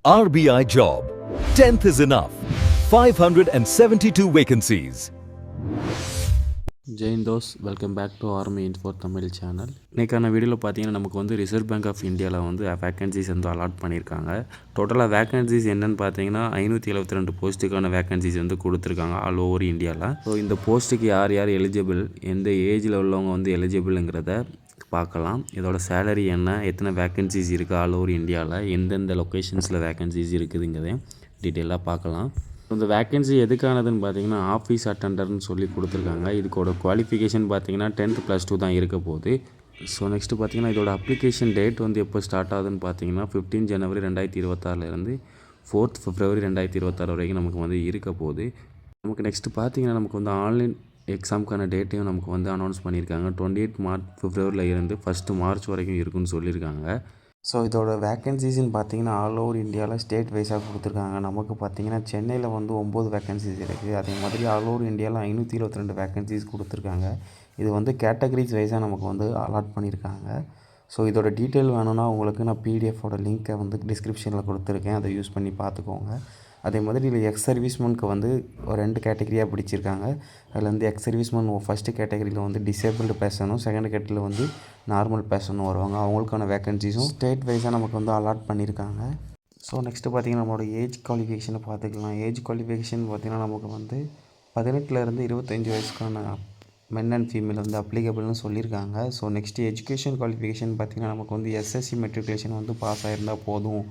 RBI job. 10th is enough. 572 vacancies. ஜெயின் தோஸ் welcome back to army info Tamil channel. இன்றைக்கான வீடியோவில் பார்த்தீங்கன்னா நமக்கு வந்து ரிசர்வ் பேங்க் ஆஃப் இந்தியாவில் வந்து வேக்கன்சிஸ் வந்து அலாட் பண்ணியிருக்காங்க. டோட்டலாக வேக்கன்சிஸ் என்னென்னு பார்த்தீங்கன்னா 572 போஸ்ட்டுக்கான வேக்கன்சிஸ் வந்து கொடுத்துருக்காங்க ஆல் ஓவர் இந்தியாவில். ஸோ இந்த போஸ்ட்டுக்கு யார் யார் எலிஜிபிள், எந்த ஏஜில் உள்ளவங்க வந்து எலிஜிபிளுங்கிறத பார்க்கலாம். இதோட சேலரி என்ன, எத்தனை வேக்கன்சிஸ் இருக்குது ஆல் ஓவர் இந்தியாவில், எந்தெந்த லொக்கேஷன்ஸில் வேக்கன்சிஸ் இருக்குதுங்கிறதையும் டீட்டெயிலாக பார்க்கலாம். இந்த வேக்கன்சி எதுக்கானதுன்னு பார்த்தீங்கன்னா ஆஃபீஸ் அட்டெண்டர்னு சொல்லி கொடுத்துருக்காங்க. இதுக்கோட குவாலிஃபிகேஷன் பார்த்தீங்கன்னா 10th +2 தான் இருக்க போகுது. ஸோ நெக்ஸ்ட்டு பார்த்தீங்கன்னா இதோட அப்ளிகேஷன் டேட் வந்து எப்போ ஸ்டார்ட் ஆகுதுன்னு பார்த்தீங்கன்னா 15 ஜனவரி 2026 4th February 2026 வரைக்கும் நமக்கு வந்து இருக்க போகுது. நமக்கு நெக்ஸ்ட்டு பார்த்தீங்கன்னா நமக்கு வந்து ஆன்லைன் எக்ஸாமுக்கான டேட்டையும் நமக்கு வந்து அனௌன்ஸ் பண்ணியிருக்காங்க. 28 February இருந்து 1 March வரைக்கும் இருக்குன்னு சொல்லியிருக்காங்க. ஸோ இதோட வேக்கன்சிஸ்ன்னு பார்த்தீங்கன்னா ஆல் ஓவர் இந்தியாவில் ஸ்டேட் வைஸாக கொடுத்துருக்காங்க. நமக்கு பார்த்தீங்கன்னா சென்னையில் வந்து 9 வேக்கன்சிஸ் இருக்குது. அதே மாதிரி ஆல் ஓவர் இந்தியாவில் 522 வேக்கன்சிஸ் கொடுத்துருக்காங்க. இது வந்து கேட்டகரிஸ் வைஸாக நமக்கு வந்து அலாட் பண்ணியிருக்காங்க. ஸோ இதோட டீட்டெயில் வேணும்னா உங்களுக்கு நான் பிடிஎஃபோட லிங்க்கை வந்து டிஸ்கிரிப்ஷனில் கொடுத்துருக்கேன். அதை யூஸ் பண்ணி பார்த்துக்கோங்க. அதே மாதிரி இதில் எக்ஸ் சர்வீஸ்மேனுக்கு வந்து ஒரு 2 கேட்டகரியாக பிடிச்சிருக்காங்க. அதில் வந்து எக்ஸ் சர்வீஸ்மேன் ஃபஸ்ட்டு கேட்டகரியில் வந்து டிசேபிள்டு பர்சனும், செகண்ட் கேட்டகரியில் வந்து நார்மல் பர்சனும் வருவாங்க. அவங்களுக்கான வேக்கன்சிஸும் ஸ்டேட் வைஸாக நமக்கு வந்து அலாட் பண்ணியிருக்காங்க. ஸோ நெக்ஸ்ட்டு பார்த்திங்கன்னா நம்மளோட ஏஜ் குவாலிஃபிகேஷனை பார்த்துக்கலாம். ஏஜ் குவாலிஃபிகேஷன் பார்த்திங்கன்னா நமக்கு வந்து 18 25 வயசுக்கான மென் அண்ட் ஃபீமேல் வந்து அப்ளிகபிள்னு சொல்லியிருக்காங்க. ஸோ நெக்ஸ்ட்டு எஜுகேஷன் குவாலிஃபிகேஷன் பார்த்திங்கன்னா நமக்கு வந்து எஸ்எஸ்சி மெட்ரிகுலேஷன் வந்து பாஸ் ஆகிருந்தால் போதும்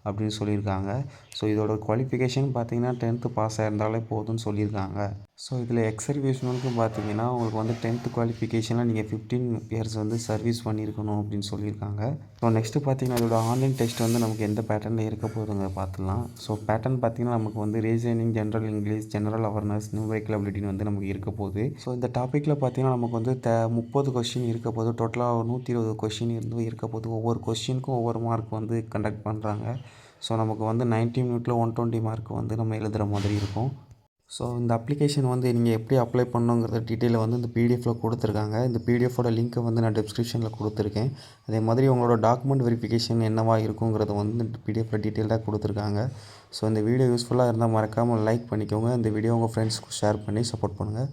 அப்படின்னு சொல்லியிருக்காங்க. ஸோ இதோட குவாலிஃபிகேஷன் பார்த்தீங்கன்னா 10th பாஸ் ஆகிருந்தாலே போதும்னு சொல்லியிருக்காங்க. ஸோ இதில் எக்ஸ் சர்வீஸ்மேனுக்கு பார்த்தீங்கன்னா உங்களுக்கு வந்து 10th குவாலிஃபிகேஷனில் நீங்கள் 15 இயர்ஸ் வந்து சர்வீஸ் பண்ணியிருக்கணும் அப்படின்னு சொல்லியிருக்காங்க. ஸோ நெக்ஸ்ட்டு பார்த்தீங்கன்னா இதோட ஆன்லைன் டெஸ்ட் வந்து நமக்கு எந்த பேட்டர்னில் இருக்க போதுங்க பார்த்துலாம். ஸோ பேட்டர்ன் பார்த்தீங்கன்னா நமக்கு வந்து reasoning, general English, general awareness, numerical அபிலிட்டின்னு வந்து நமக்கு இருக்க போகுது. ஸோ இந்த டாப்பிக்கில் பார்த்தீங்கன்னா நமக்கு வந்து 30 கொஸ்டின் இருக்க போது. டோட்டலாக 120 கொஸ்டின் இருந்து இருக்க போது. ஒவ்வொரு கொஸ்டினுக்கும் ஒவ்வொரு மார்க் வந்து கண்டக்ட் பண்ணுறாங்க. ஸோ நமக்கு வந்து 90 மினிட்டில் 120 மார்க் வந்து நம்ம எழுதுகிற மாதிரி இருக்கும். ஸோ இந்த அப்ளிகேஷன் வந்து நீங்கள் எப்படி அப்ளை பண்ணுங்கிறத டீட்டெயிலை வந்து இந்த பிடிஎஃபில் கொடுத்துருக்காங்க. இந்த பிடிஎஃபோட லிங்க்கை வந்து நான் டிஸ்கிரிப்ஷனில் கொடுத்துருக்கேன். அதே மாதிரி உங்களோட டாக்குமெண்ட் வெரிஃபிகேஷன் என்னவா இருக்குங்கிறத வந்து இந்த பிடிஎஃபில் டீட்டெயிலாக கொடுத்துருக்காங்க. ஸோ இந்த வீடியோ யூஸ்ஃபுல்லாக இருந்தால் மறக்காமல் லைக் பண்ணிக்கோங்க. இந்த வீடியோ உங்கள் ஃப்ரெண்ட்ஸ்க்கு ஷேர் பண்ணி சப்போர்ட் பண்ணுங்கள்.